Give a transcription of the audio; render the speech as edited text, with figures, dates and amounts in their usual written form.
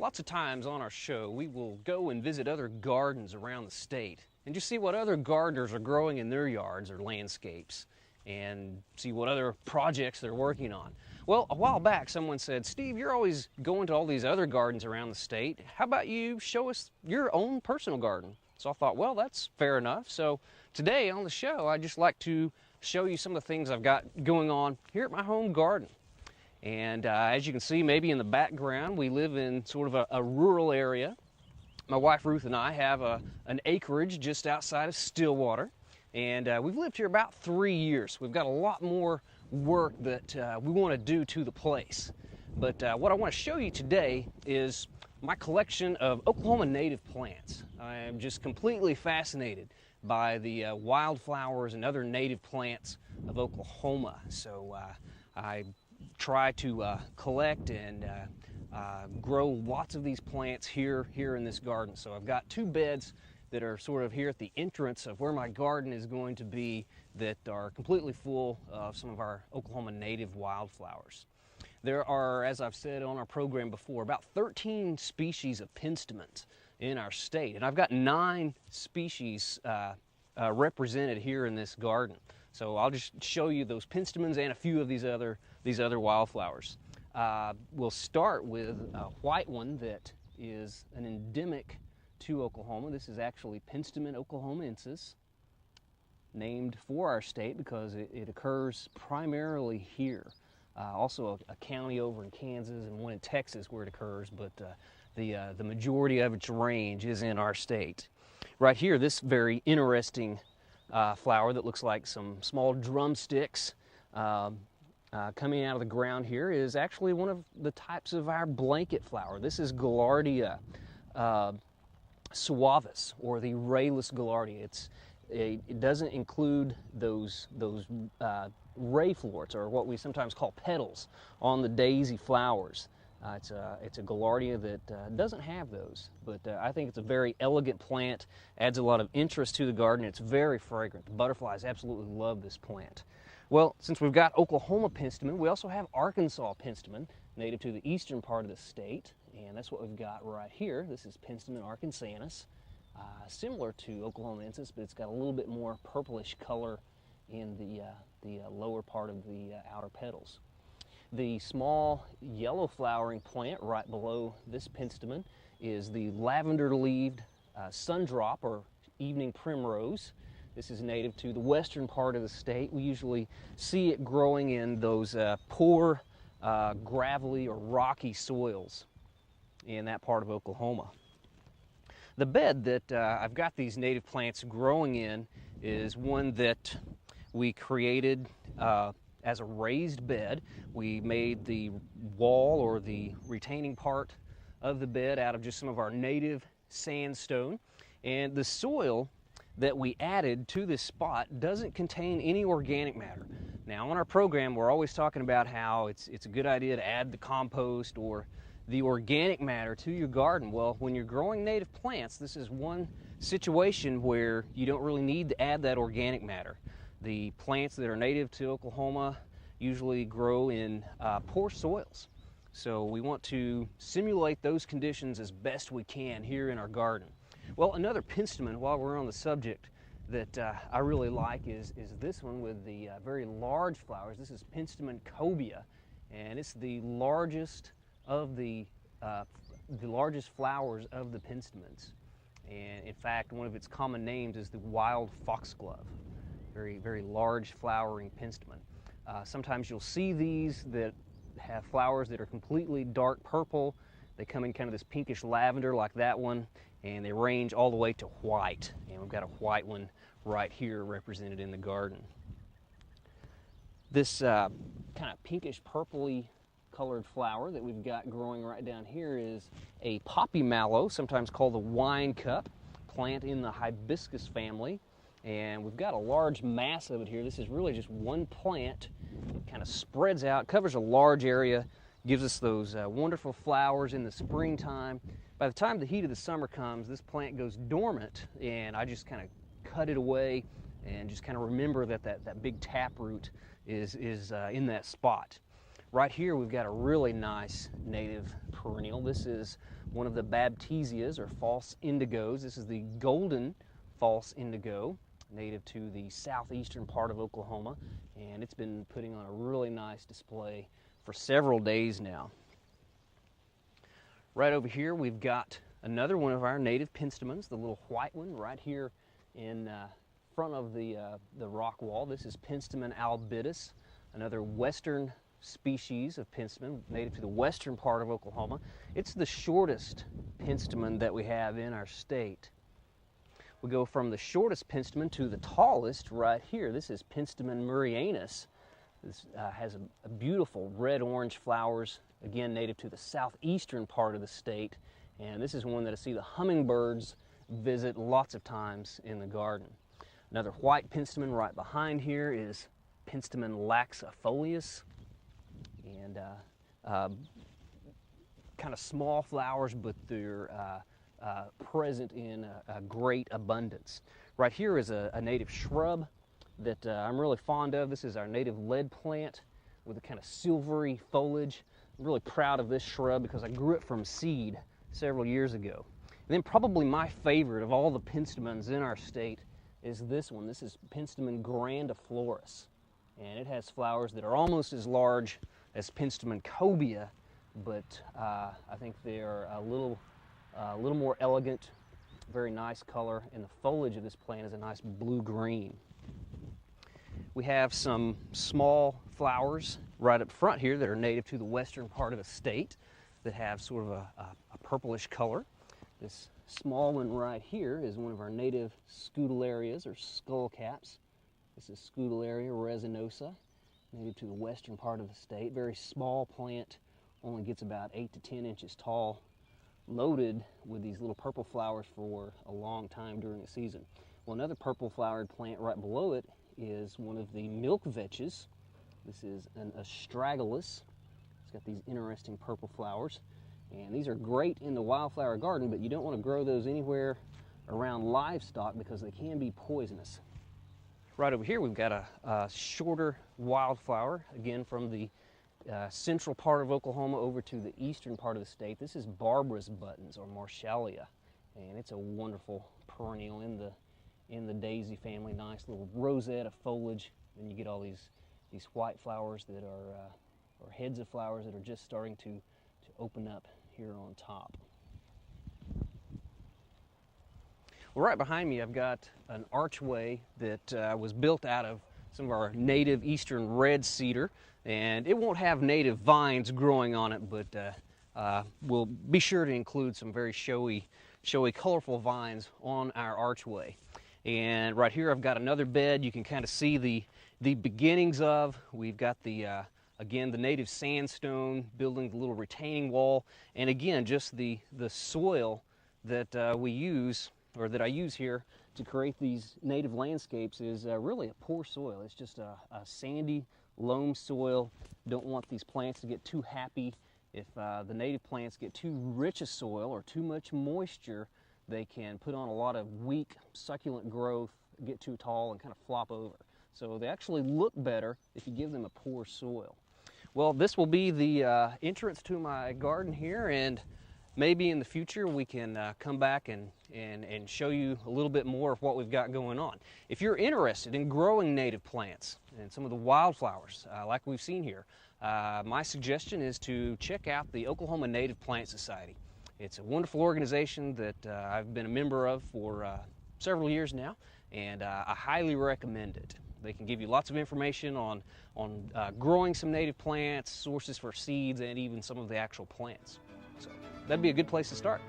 Lots of times on our show, we will go and visit other gardens around the state and just see what other gardeners are growing in their yards or landscapes and see what other projects they're working on. Well, a while back, someone said, Steve, you're always going to all these other gardens around the state. How about you show us your own personal garden? So I thought, well, that's fair enough. So today on the show, I'd just like to show you some of the things I've got going on here at my home garden. And as you can see, maybe in the background, we live in sort of a rural area. My wife Ruth and I have an acreage just outside of Stillwater, and we've lived here about 3 years. We've got a lot more work that we want to do to the place. But what I want to show you today is my collection of Oklahoma native plants. I am just completely fascinated by the wildflowers and other native plants of Oklahoma. So I try to collect and grow lots of these plants here in this garden. So I've got two beds that are sort of here at the entrance of where my garden is going to be that are completely full of some of our Oklahoma native wildflowers. There are, as I've said on our program before, about 13 species of penstemons in our state, and I've got 9 species represented here in this garden. So I'll just show you those penstemons and a few of these other wildflowers. We'll start with a white one that is an endemic to Oklahoma. This is actually Penstemon oklahomensis, named for our state because it occurs primarily here. Also a county over in Kansas and one in Texas where it occurs, but the majority of its range is in our state. Right here, this very interesting flower that looks like some small drumsticks coming out of the ground here is actually one of the types of our blanket flower. This is Gaillardia sauvis, or the Rayless Gaillardia. It doesn't include those ray florets, or what we sometimes call petals, on the daisy flowers. It's a Gaillardia that doesn't have those, but I think it's a very elegant plant, adds a lot of interest to the garden. It's very fragrant. The butterflies absolutely love this plant. Well, since we've got Oklahoma Penstemon, we also have Arkansas Penstemon, native to the eastern part of the state, and that's what we've got right here. This is Penstemon arkansanus, similar to oklahomensis, but it's got a little bit more purplish color in the lower part of the outer petals. The small yellow flowering plant right below this penstemon is the lavender-leaved sundrop, or evening primrose. This is native to the western part of the state. We usually see it growing in those poor, gravelly or rocky soils in that part of Oklahoma. The bed that I've got these native plants growing in is one that we created as a raised bed. We made the wall, or the retaining part of the bed, out of just some of our native sandstone, and the soil that we added to this spot doesn't contain any organic matter. Now on our program, we're always talking about how it's a good idea to add the compost or the organic matter to your garden. Well, when you're growing native plants, this is one situation where you don't really need to add that organic matter. The plants that are native to Oklahoma usually grow in poor soils. So we want to simulate those conditions as best we can here in our garden. Well, another penstemon, while we're on the subject, that I really like is this one with the very large flowers. This is Penstemon cobea, and it's the largest of the largest flowers of the penstemons. And in fact, one of its common names is the wild foxglove. Very large flowering penstemon. Sometimes you'll see these that have flowers that are completely dark purple. They come in kind of this pinkish lavender like that one, and they range all the way to white. And we've got a white one right here represented in the garden. This kind of pinkish purpley colored flower that we've got growing right down here is a poppy mallow, sometimes called the wine cup, plant in the hibiscus family. And we've got a large mass of it here. This is really just one plant. It kind of spreads out, covers a large area, gives us those wonderful flowers in the springtime. By the time the heat of the summer comes, this plant goes dormant, and I just kind of cut it away and just kind of remember that big taproot is in that spot. Right here we've got a really nice native perennial. This is one of the Baptisias, or false indigos. This is the golden false indigo, native to the southeastern part of Oklahoma, and it's been putting on a really nice display for several days now. Right over here we've got another one of our native penstemons, the little white one right here in front of the rock wall. This is Penstemon albidus, another western species of penstemon, native to the western part of Oklahoma. It's the shortest penstemon that we have in our state. We go from the shortest penstemon to the tallest right here. This is Penstemon murrayanus. This has a beautiful red-orange flowers, again native to the southeastern part of the state, and this is one that I see the hummingbirds visit lots of times in the garden. Another white penstemon right behind here is Penstemon laxiflorus, and kind of small flowers, but they're present in a great abundance. Right here is a native shrub that I'm really fond of. This is our native lead plant with a kind of silvery foliage. I'm really proud of this shrub because I grew it from seed several years ago. And then probably my favorite of all the penstemons in our state is this one. This is Penstemon grandiflorus, and it has flowers that are almost as large as Penstemon cobea, but I think they are a little more elegant, very nice color, and the foliage of this plant is a nice blue-green. We have some small flowers right up front here that are native to the western part of the state that have sort of a purplish color. This small one right here is one of our native Scutellarias, or skull caps. This is Scutellaria resinosa, native to the western part of the state. Very small plant, only gets about 8 to 10 inches tall, loaded with these little purple flowers for a long time during the season. Well, another purple flowered plant right below it is one of the milk vetches. This is an Astragalus. It's got these interesting purple flowers, and these are great in the wildflower garden, but you don't want to grow those anywhere around livestock because they can be poisonous. Right over here we've got a shorter wildflower, again from the central part of Oklahoma over to the eastern part of the state. This is Barbara's buttons, or Marshallia, and it's a wonderful perennial in the daisy family. Nice little rosette of foliage, and you get all these white flowers that are or heads of flowers that are just starting to open up here on top. Well, right behind me I've got an archway that was built out of some of our native eastern red cedar, and it won't have native vines growing on it, but we'll be sure to include some very showy, colorful vines on our archway. And right here I've got another bed you can kind of see the beginnings of. We've got again the native sandstone building the little retaining wall, and again just the soil that we use, or that I use here to create these native landscapes, is really a poor soil. It's just a sandy loam soil. Don't want these plants to get too happy. If the native plants get too rich a soil or too much moisture, they can put on a lot of weak succulent growth, get too tall, and kind of flop over. So they actually look better if you give them a poor soil. Well, this will be the entrance to my garden here, and maybe in the future we can come back and show you a little bit more of what we've got going on. If you're interested in growing native plants and some of the wildflowers like we've seen here, my suggestion is to check out the Oklahoma Native Plant Society. It's a wonderful organization that I've been a member of for several years now, and I highly recommend it. They can give you lots of information on growing some native plants, sources for seeds, and even some of the actual plants. So that'd be a good place to start.